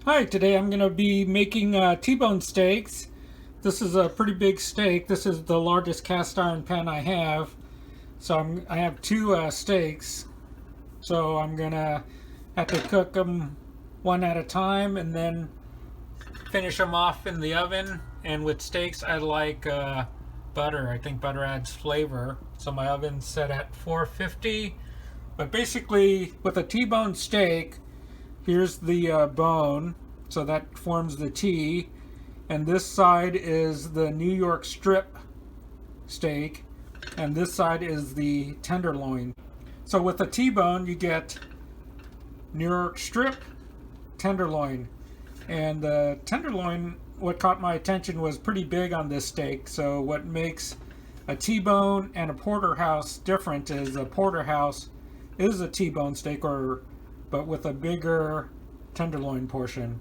Hi, today I'm going to be making T-bone steaks. This is a pretty big steak. This is the largest cast iron pan I have. So I have two steaks. So I'm going to have to cook them one at a time and then finish them off in the oven. And with steaks, I like butter. I think butter adds flavor. So my oven's set at 450. But basically, with a T-bone steak, here's the bone, so that forms the T, and this side is the New York Strip steak, and this side is the tenderloin. So with a T-bone, you get New York Strip, tenderloin, and the tenderloin, what caught my attention, was pretty big on this steak. So what makes a T-bone and a porterhouse different is a porterhouse is a T-bone steak, but with a bigger tenderloin portion.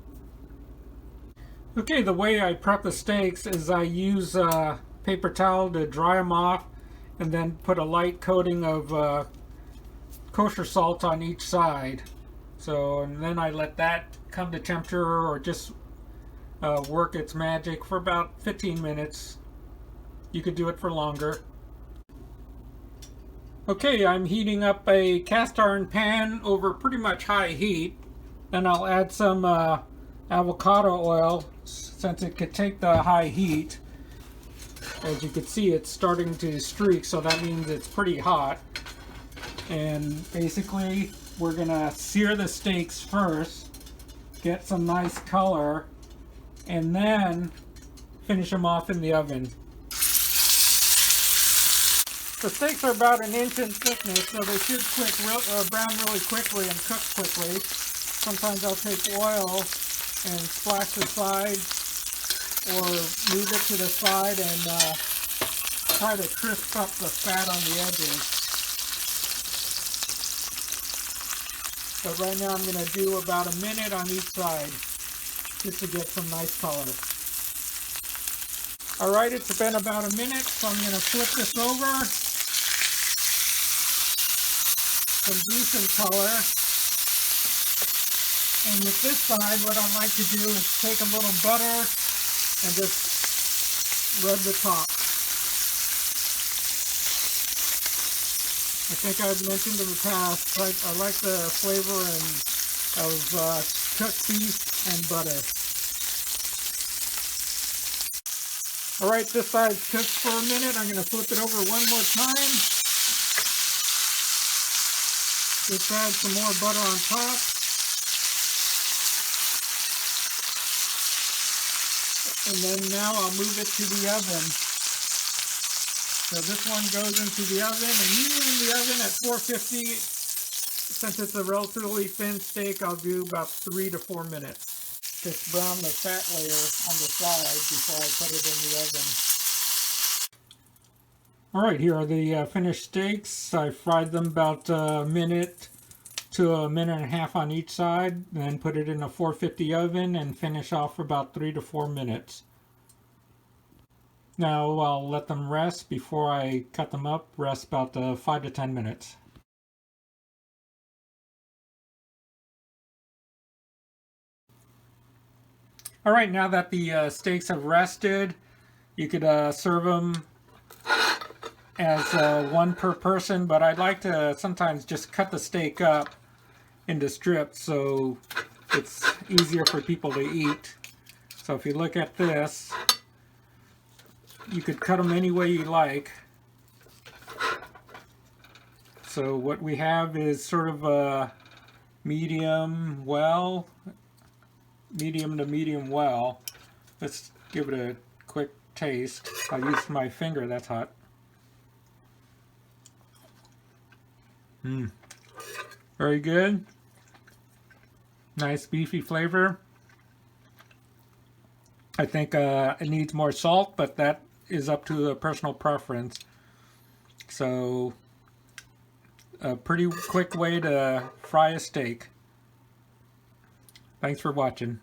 Okay, the way I prep the steaks is I use a paper towel to dry them off and then put a light coating of kosher salt on each side. And then I let that come to temperature or just work its magic for about 15 minutes. You could do it for longer. Okay, I'm heating up a cast iron pan over pretty much high heat. Then I'll add some avocado oil since it could take the high heat. As you can see, it's starting to streak, so that means it's pretty hot. And basically, we're gonna sear the steaks first, get some nice color, and then finish them off in the oven. The steaks are about 1 inch in thickness, so they should brown really quickly and cook quickly. Sometimes I'll take oil and splash the side or move it to the side and try to crisp up the fat on the edges. But right now I'm going to do about 1 minute on each side just to get some nice color. Alright, it's been about 1 minute, so I'm going to flip this over. Some decent color. And with this side, what I like to do is take a little butter and just rub the top. I think I've mentioned in the past, I like the flavor of cooked beef and butter. Alright, this side's cooked for 1 minute. I'm going to flip it over one more time. Just add some more butter on top. And then now I'll move it to the oven. So this one goes into the oven, and usually in the oven at 450. Since it's a relatively thin steak, I'll do about 3 to 4 minutes. Just brown the fat layer on the side before I put it in the oven. Alright, here are the finished steaks. I fried them about 1 minute to 1.5 minutes on each side, then put it in a 450 oven and finish off for about 3 to 4 minutes. Now I'll let them rest before I cut them up, rest about 5 to 10 minutes. Alright, now that the steaks have rested, you could serve them as one per person, but I'd like to sometimes just cut the steak up into strips so it's easier for people to eat. So if you look at this, you could cut them any way you like. So what we have is sort of a medium to medium well. Let's give it a quick taste. I'll use my finger, that's hot. Very good. Nice beefy flavor. I think it needs more salt, but that is up to a personal preference. So, a pretty quick way to fry a steak. Thanks for watching.